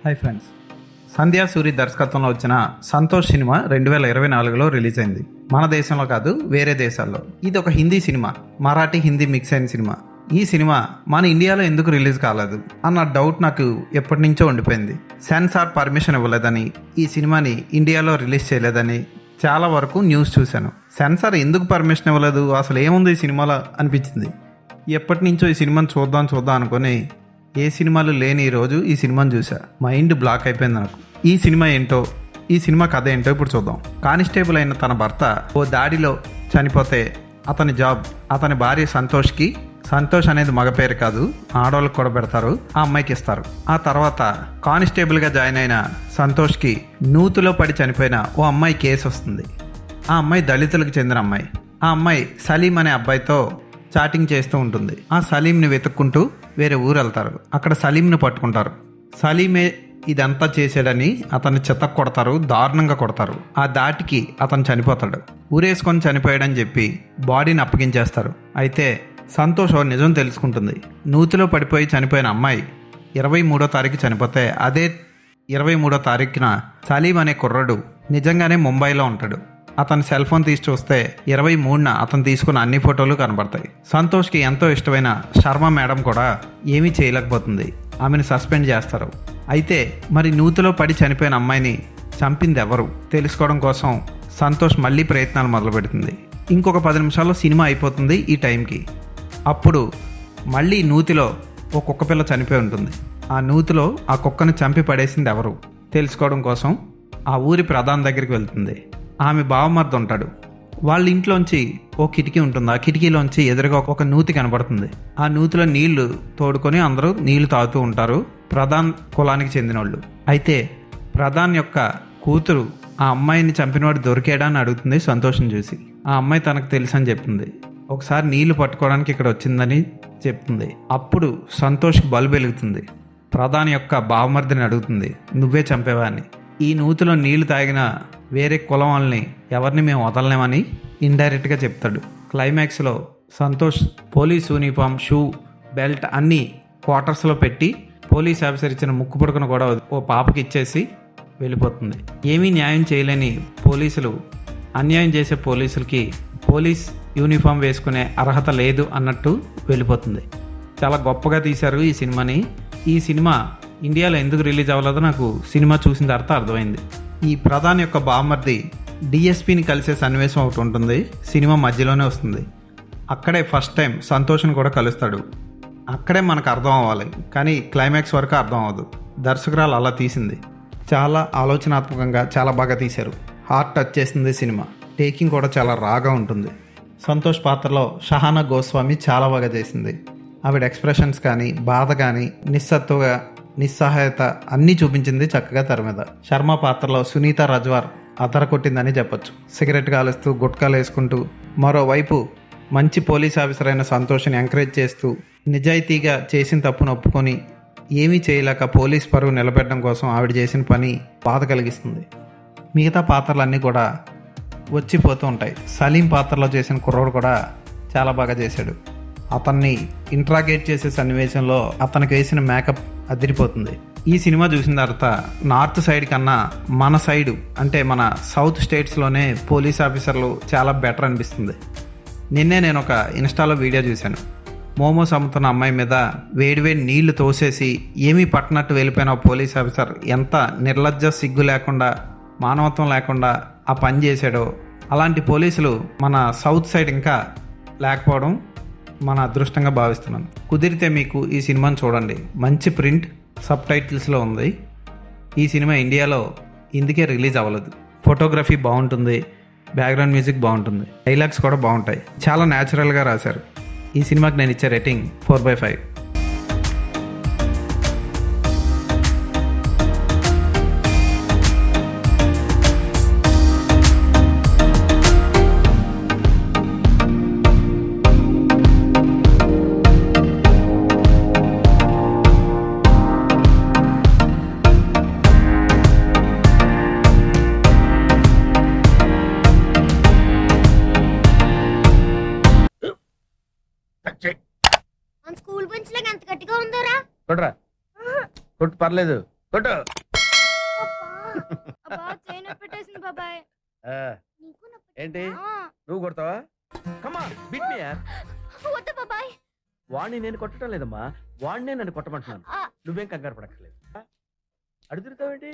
Hi friends, సంధ్యా సూరి దర్శకత్వంలో వచ్చిన Santosh cinema 2024లో release అయింది. మన దేశంలో కాదు, వేరే దేశాల్లో. ఇది ఒక హిందీ సినిమా, మరాఠీ హిందీ మిక్స్ అయిన సినిమా. ఈ సినిమా మన ఇండియాలో ఎందుకు రిలీజ్ కాలేదు అన్న డౌట్ నాకు ఎప్పటి నుంచో ఉండిపోయింది. సెన్సార్ పర్మిషన్ ఇవ్వలేదని, ఈ సినిమాని ఇండియాలో రిలీజ్ చేయలేదని చాలా వరకు న్యూస్ చూశాను. సెన్సార్ ఎందుకు పర్మిషన్ ఇవ్వలేదు, అసలు ఏముంది ఈ సినిమాలో అనిపించింది. ఎప్పటి నుంచో ఈ సినిమాని చూద్దాం అనుకొని ఏ సినిమాలు లేని ఈరోజు ఈ సినిమాని చూసా. మైండ్ బ్లాక్ అయిపోయింది నాకు. ఈ సినిమా ఏంటో, ఈ సినిమా కథ ఏంటో ఇప్పుడు చూద్దాం. కానిస్టేబుల్ అయిన తన భర్త ఓ దాడిలో చనిపోతే అతని జాబ్ అతని భార్య సంతోష్ అనేది మగ పేరు కాదు, ఆడవాళ్ళకి కూడా పెడతారు, ఆ అమ్మాయికి ఇస్తారు. ఆ తర్వాత కానిస్టేబుల్గా జాయిన్ అయిన సంతోష్కి నూతులో పడి చనిపోయిన ఓ అమ్మాయి కేసు వస్తుంది. ఆ అమ్మాయి దళితులకు చెందిన అమ్మాయి. ఆ అమ్మాయి సలీం అనే అబ్బాయితో చాటింగ్ చేస్తూ ఉంటుంది. ఆ సలీంని వెతుక్కుంటూ వేరే ఊరు వెళ్తారు. అక్కడ సలీంని పట్టుకుంటారు. సలీమే ఇదంతా చేసాడని అతన్ని చెత్త కొడతారు, దారుణంగా కొడతారు. ఆ దాటికి అతను చనిపోతాడు. ఊరేసుకొని చనిపోయాడని చెప్పి బాడీని అప్పగించేస్తారు. అయితే సంతోష్ నిజం తెలుసుకుంటుంది. నూతిలో పడిపోయి చనిపోయిన అమ్మాయి 23వ తారీఖు చనిపోతే, అదే 23వ తారీఖున సలీం అనే కుర్రాడు నిజంగానే ముంబైలో ఉంటాడు. అతని సెల్ ఫోన్ తీసి చూస్తే 23న అతను తీసుకున్న అన్ని ఫోటోలు కనబడతాయి. సంతోష్కి ఎంతో ఇష్టమైన శర్మ మేడం కూడా ఏమీ చేయలేకపోతుంది. ఆమెను సస్పెండ్ చేస్తారు. అయితే మరి నూతిలో పడి చనిపోయిన అమ్మాయిని చంపింది ఎవరు తెలుసుకోవడం కోసం సంతోష్ మళ్ళీ ప్రయత్నాలు మొదలు పెడుతుంది. ఇంకొక 10 నిమిషాల్లో సినిమా అయిపోతుంది. ఈ టైంకి అప్పుడు మళ్ళీ నూతిలో ఒక కుక్క పిల్ల చనిపోయి ఉంటుంది. ఆ నూతిలో ఆ కుక్కను చంపి పడేసింది ఎవరు తెలుసుకోవడం కోసం ఆ ఊరి ప్రధాని దగ్గరికి వెళ్తుంది. ఆమె బావమర్ది ఉంటాడు. వాళ్ళ ఇంట్లోంచి ఓ కిటికీ ఉంటుంది. ఆ కిటికీలోంచి ఎదురుగా ఒక నూతి కనబడుతుంది. ఆ నూతిలో నీళ్లు తోడుకొని అందరూ నీళ్లు తాగుతూ ఉంటారు, ప్రధాన్ కులానికి చెందిన వాళ్ళు. అయితే ప్రధాన్ యొక్క కూతురు ఆ అమ్మాయిని చంపినవాడు దొరికాడా అని అడుగుతుంది సంతోషం చూసి. ఆ అమ్మాయి తనకు తెలుసు అని చెప్తుంది. ఒకసారి నీళ్లు పట్టుకోవడానికి ఇక్కడ వచ్చిందని చెప్తుంది. అప్పుడు సంతోష్కి బల్బు వెలుగుతుంది. ప్రధాన్ యొక్క బావమర్దిని అడుగుతుంది, నువ్వే చంపేవా అని. ఈ నూతిలో నీళ్లు తాగిన వేరే కులం వాళ్ళని ఎవరిని మేము వదలలేమని ఇండైరెక్ట్గా చెప్తాడు. క్లైమాక్స్లో Santosh police uniform, shoe, belt అన్నీ క్వార్టర్స్లో పెట్టి పోలీస్ ఆఫీసర్ ఇచ్చిన ముక్కు పుడకను కూడా ఓ పాపకి ఇచ్చేసి వెళ్ళిపోతుంది. ఏమీ న్యాయం చేయలేని పోలీసులు అన్యాయం చేసే పోలీసులకి పోలీస్ యూనిఫామ్ వేసుకునే అర్హత లేదు అన్నట్టు వెళ్ళిపోతుంది. చాలా గొప్పగా తీశారు ఈ సినిమాని. ఈ సినిమా ఇండియాలో ఎందుకు రిలీజ్ అవ్వలేదో నాకు సినిమా చూసిన తర్వాత అర్థమైంది. ఈ ప్రధాని యొక్క బామర్ది డిఎస్పీని కలిసే సన్నివేశం ఒకటి ఉంటుంది. సినిమా మధ్యలోనే వస్తుంది. అక్కడే ఫస్ట్ టైం సంతోష్ని కూడా కలుస్తాడు. అక్కడే మనకు అర్థం అవ్వాలి, కానీ క్లైమాక్స్ వరకు అర్థం అవ్వదు. దర్శకురాలు అలా తీసింది. చాలా ఆలోచనాత్మకంగా చాలా బాగా తీశారు. హార్ట్ టచ్ చేసింది సినిమా. టేకింగ్ కూడా చాలా రాగా ఉంటుంది. సంతోష్ పాత్రలో షహానా గోస్వామి చాలా బాగా చేసింది. ఆవిడ ఎక్స్ప్రెషన్స్ కానీ, బాధ కానీ, నిస్సహాయత అన్నీ చూపించింది చక్కగా తెర మీద. శర్మ పాత్రలో సునీత రజ్వార్ అదర కొట్టిందని చెప్పొచ్చు. సిగరెట్ కాలుస్తూ, గుట్కాలు వేసుకుంటూ, మరోవైపు మంచి పోలీస్ ఆఫీసర్ అయిన సంతోష్ని ఎంకరేజ్ చేస్తూ, నిజాయితీగా చేసిన తప్పును ఒప్పుకొని ఏమీ చేయలేక పోలీస్ పరువు నిలబెట్టడం కోసం ఆవిడ చేసిన పని బాధ కలిగిస్తుంది. మిగతా పాత్రలన్నీ కూడా వచ్చిపోతూ ఉంటాయి. సలీం పాత్రలో చేసిన కుర్రోడు కూడా చాలా బాగా చేశాడు. అతన్ని ఇంట్రాగేట్ చేసే సన్నివేశంలో అతనికి వేసిన మేకప్ అదిరిపోతుంది. ఈ సినిమా చూసిన తర్వాత నార్త్ సైడ్ కన్నా మన సైడు అంటే మన సౌత్ స్టేట్స్లోనే పోలీస్ ఆఫీసర్లు చాలా బెటర్ అనిపిస్తుంది. నిన్నే నేను ఒక ఇన్స్టాలో వీడియో చూశాను. మోమోస్ అమ్ముతున్న అమ్మాయి మీద వేడివేడి నీళ్లు తోసేసి ఏమీ పట్టనట్టు వెళ్ళిపోయిన పోలీస్ ఆఫీసర్ ఎంత నిర్లజ్జ, సిగ్గు లేకుండా, మానవత్వం లేకుండా ఆ పని చేశాడో. అలాంటి పోలీసులు మన సౌత్ సైడ్ ఇంకా లేకపోవడం మన అదృష్టంగా భావిస్తున్నాను. కుదిరితే మీకు ఈ సినిమాని చూడండి. మంచి ప్రింట్, సబ్ టైటిల్స్లో ఉంది. ఈ సినిమా ఇండియాలో ఇందుకే రిలీజ్ అవ్వలేదు. ఫోటోగ్రఫీ బాగుంటుంది, బ్యాక్గ్రౌండ్ మ్యూజిక్ బాగుంటుంది, డైలాగ్స్ కూడా బాగుంటాయి. చాలా న్యాచురల్గా రాశారు. ఈ సినిమాకి నేను ఇచ్చే రేటింగ్ 4/5. మన స్కూల్ బెంచ్ లాగా ఎంత గట్టిగా ఉందోరా. కొట్రా కొట్టు పర్లేదు. కొట్టు. అబ్బా చైన్ పెట్టేసింది బాబాయ్. ఆ, ఏంటి నువ్వు కొడతావా? కమా బిట్ మీ యార్. వద్దు బాబాయ్. వాణ్ణి నేను కొట్టడం లేదమ్మా, వాణ్ణే నన్ను కొట్టమంటున్నాను. ఆ. నువ్వేం కంగారు పడక్కర్లేదు. అడుగుతావేంటి?